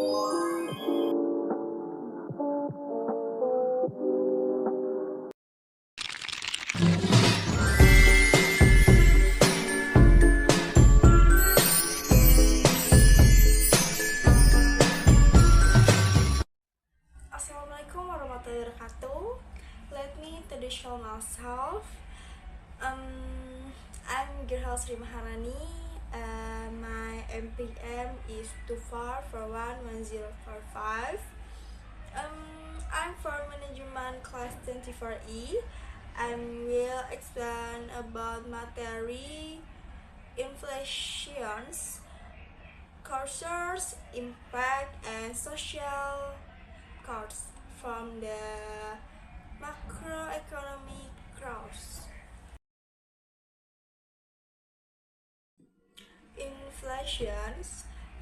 Assalamualaikum warahmatullahi wabarakatuh. Let me introduce myself. I'm Gerhal Sri Maharani. My MPM is 24411045. I'm from Management Class 24E. I will explain about materi inflations, causes, impact, and social cause from the macroeconomic growth. Inflation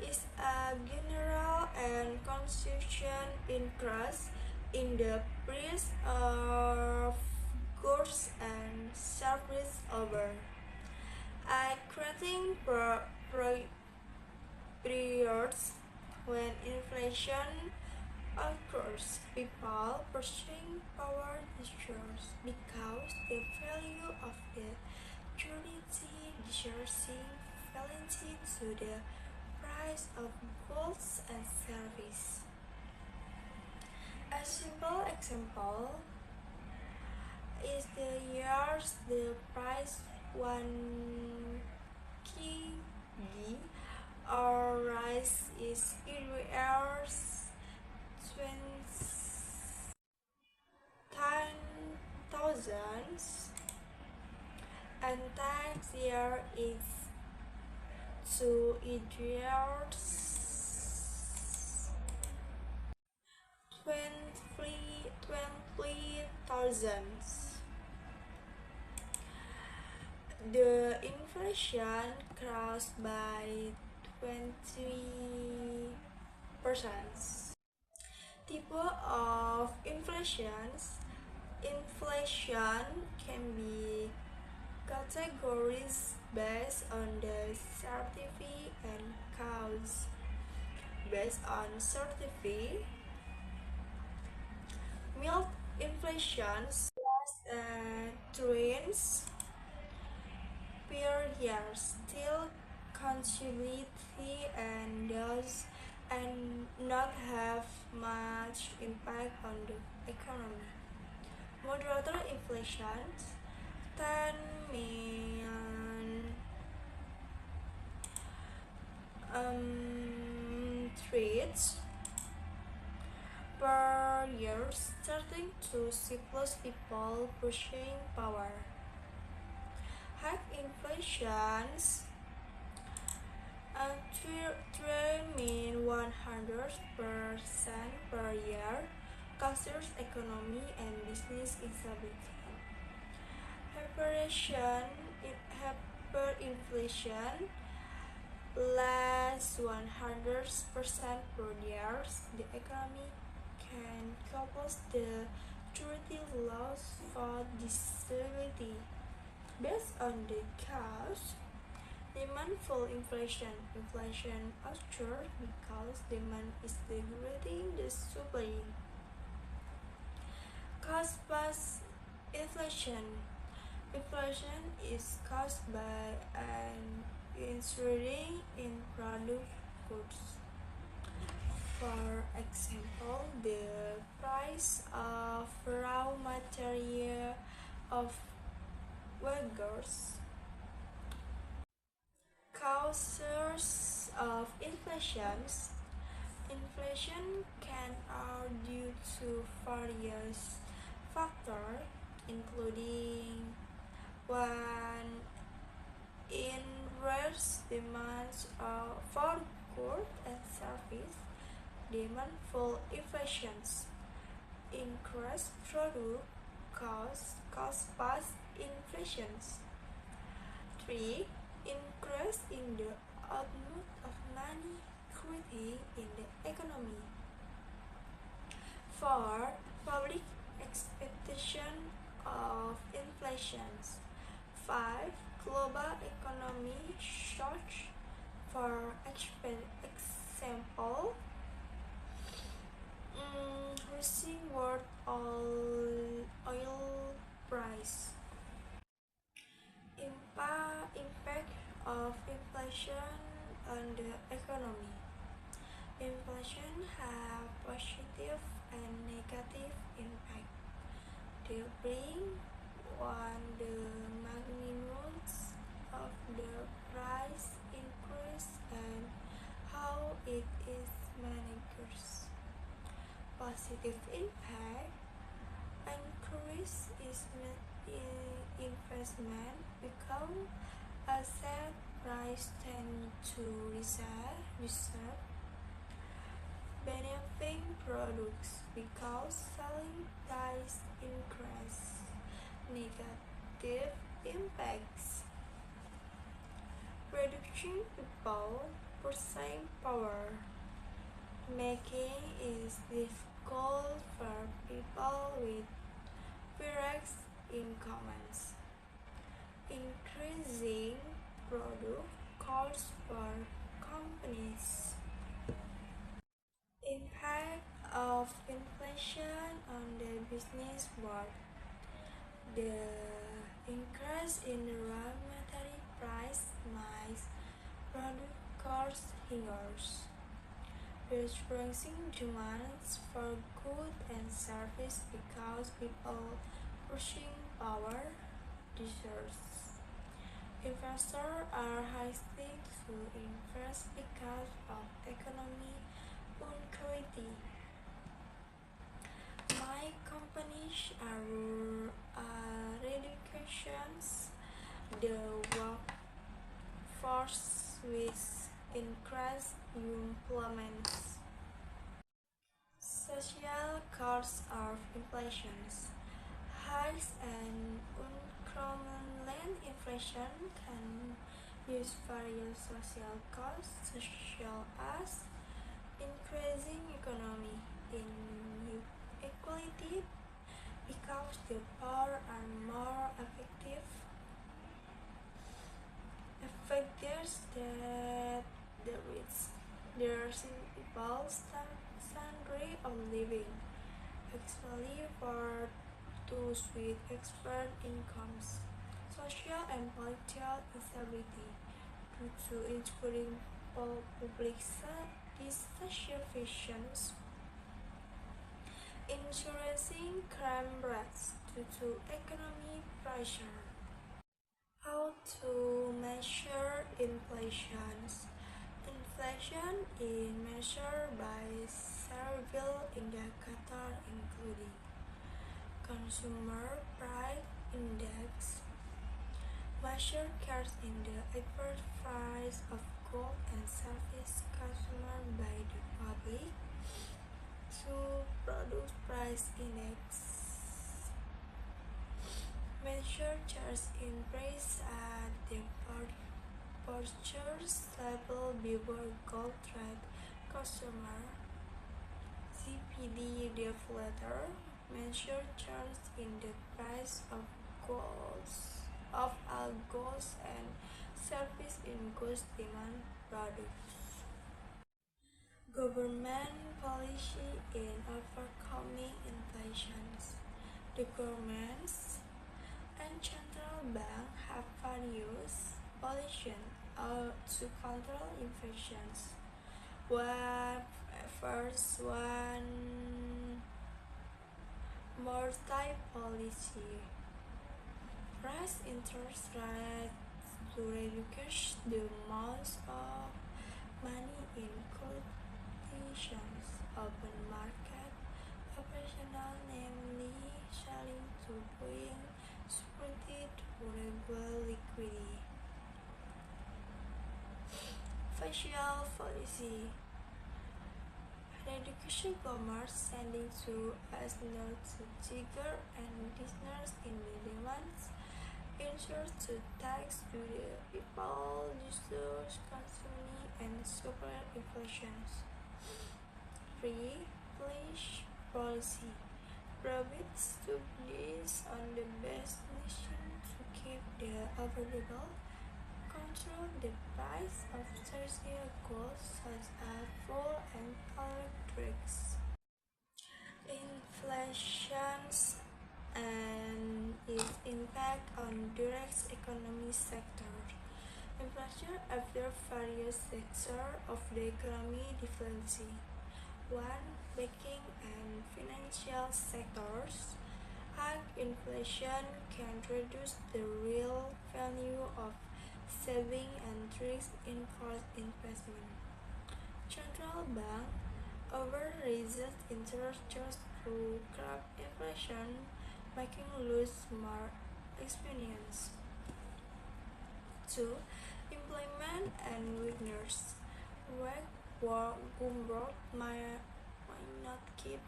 is a general and consistent increase in the price of goods and services over a creating periods when inflation occurs. People purchasing power distorts because the value of the commodity decreasing relative to the price of goods and services. A simple example is the years the price 1 kg or rice is years 10,000 and tax year is 2 years 20,000. The inflation crossed by 20%. Type of inflations. Inflation can be categorized based on the certificate and cause. Based on certificate, milk inflation trends per year still constantly and does and not have much impact on the economy. Moderate inflation 10 million trades per year starting to surplus people pushing power. High inflations 100% per year causes economy and business instability. Hyperinflation less 100% per year, the economy can cause the authority loss for disability. Based on the cause, demandful inflation. Inflation occurs because demand is degrading the supply. Cost plus inflation. Inflation is caused by an increase in product goods. For example, the price of raw material of wagers. Causes of inflation. Inflation can are due to various factors, including one inverse demand for goods and service, demand for inflation, increased product cost plus inflation. 3. Increase in the output of money created in the economy. 4. Public expectation of inflation. 5. Global economy shock. For example, on the economy. Inflation has positive and negative impact. Depending on the magnitude of the price increase and how it is managed. Positive impact increase is investment because asset price tend to reserve benefiting products because selling price increase. Negative impacts reducing people purchasing power, making it difficult for people with direct incomes, increasing product costs for companies. Impact of inflation on the business world. The increase in raw material price makes product costs higher, reducing demands for goods and service because people pushing power deserves. Investors are hesitant to invest because of economic insecurity. My companies are reductions the workforce with increased employment. Social costs of inflation. High and uncontrolled inflation can use various social costs such as increasing economic inequality because the poor are more effective that the rich. There are people standard of living, especially for those with expert incomes. Social and political instability due to increasing public dissatisfactions. Increasing crime rates due to economic pressure. How to measure inflation? Inflation is measured by several indicators including Consumer Price Index, measure cares in the average price of goods and services consumed by the public. 2. Product Price Index, measure change in price at the purchase level before gold trade consumer. CPD deflator, measure change in the price of all goods and service in goods demand products. Government policy in overcoming inflation. The governments and central bank have various policies to control inflation. First one, monetary policy. Raise interest rates to reduce the amount of money in quotations. Open market operational, namely selling to buying security to regulate liquidity. Fiscal policy. Reduction commerce sending to as not to trigger and business in the demands. Ensures to tax to the people, users, consuming and super inflation. 3. Flash policy. Provides subsidies on the best nation to keep the available, control the price of tertiary goods such as fuel and electrics. Inflation and its impact on direct economy sector. Inflation affects various sectors of the economy differently. One, banking and financial sectors. High inflation can reduce the real value of saving and risk enforce investment. Central bank over raises interest rates to curb inflation, making loose more experience. 2. Employment and weakness. Growth might not keep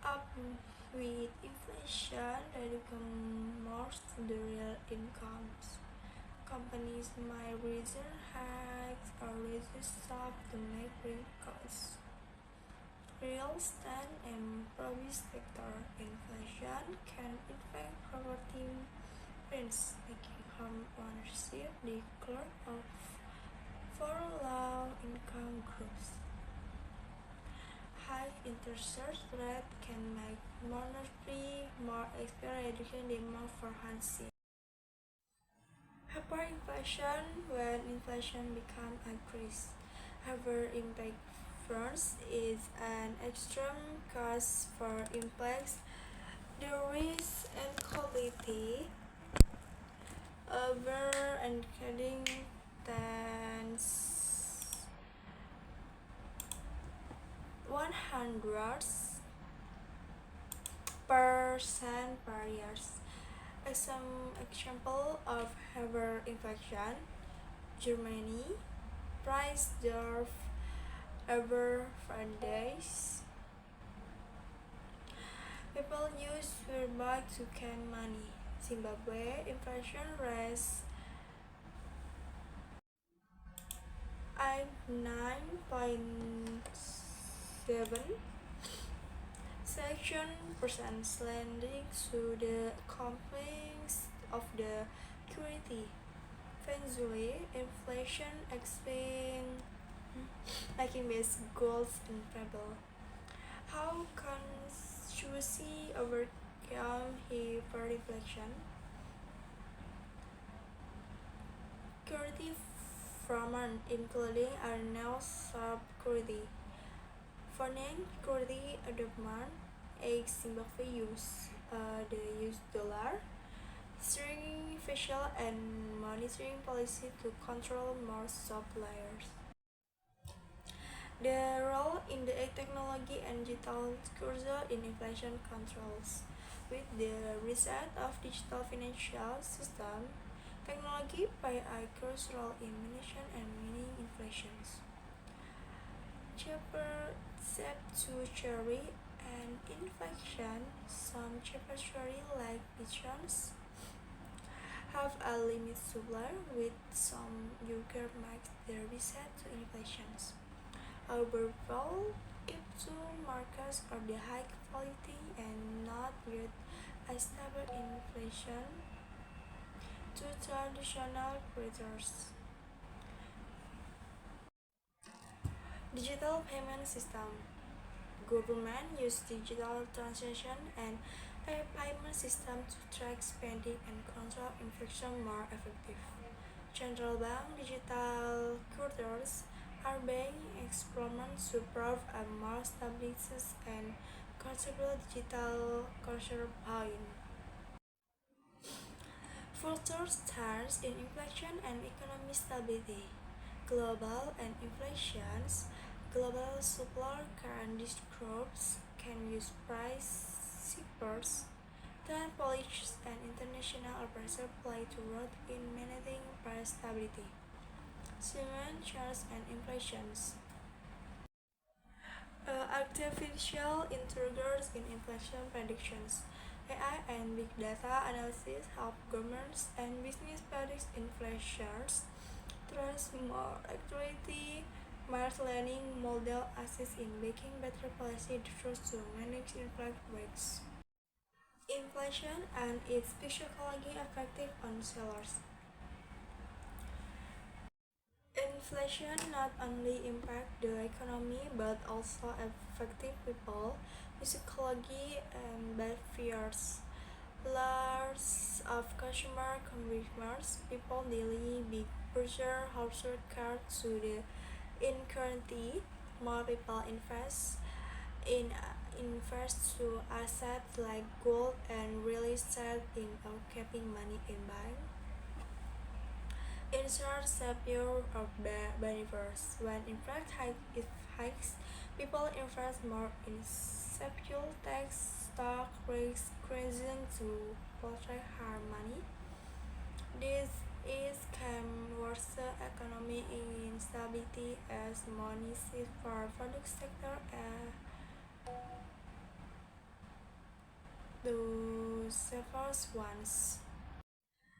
up with inflation that become most the real incomes. Companies might raise hikes or reduce staff to make real costs. Real estate and property sector inflation can affect property rents, making home ownership difficult for low-income groups. High interest rate can make monetary more expensive demand for housing. Hyperinflation when inflation becomes increased. Hyperinflation is an extreme cause for impacts the risk and quality over encoding tens 100% per year. Some example of hyperinflation: Germany, price drove over 5 days. People use Sberbank to gain money. Zimbabwe, inflation raised 9.7% lending to the companies of the security. Venezuela, inflation explained making base goals unstable. How Constituency overcome hyperinflation? Security framework including annual subsecurity. Foreign security development aids Zimbabwe the use dollar, strict fiscal and monetary policy to control more suppliers. The role in the technology and digital cursor in inflation controls. With the reset of digital financial system, technology play a crucial role in managing and managing inflation. Chapter to cherry and inflation. Some chapter cherry like pigeons have a limited supply with some yogurt makes the reset to inflation. Overall, keep to markets of the high quality and not with a stable inflation to traditional creditors. Digital payment system. Government use digital transaction and a payment system to track spending and control inflation more effective. Central bank digital creditors are being experimented to prove a more stability and control digital counterpoint. Further stars in inflation and economic stability. Global and inflations. Global supply and groups can use price sippers. Then policies and international pressure play to role in managing price stability. Cement charts and inflations. Artificial intelligence in inflation predictions. AI and big data analysis help governments and business predict inflations. Trust more accurately. Machine learning model assist in making better policy decisions to manage inflation rates. Inflation and its psychology effective on sellers. Inflation not only impacts the economy but also affects people, psychology and behaviors. Lots of consumers, people daily pressure household cards to the inequality. More people invest to assets like gold and real estate in keeping money in bank. Ensure secure of the benefits. When hikes, people invest more in secure tax stock risks increasing to protect hard money. This is can worsen economic instability as money is for public sector and the safest ones.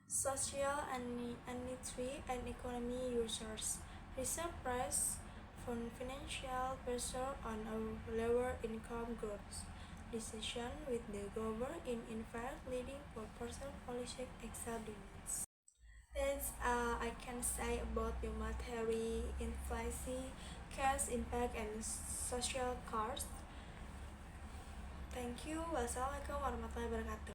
Social inequality and economy users. Recent price from financial pressure on a lower income groups. Decision with the government in fact leading to personal policy examinations. That's I can say about the monetary inflation, cash impact and social cost. Thank you. Wassalamualaikum warahmatullahi wabarakatuh.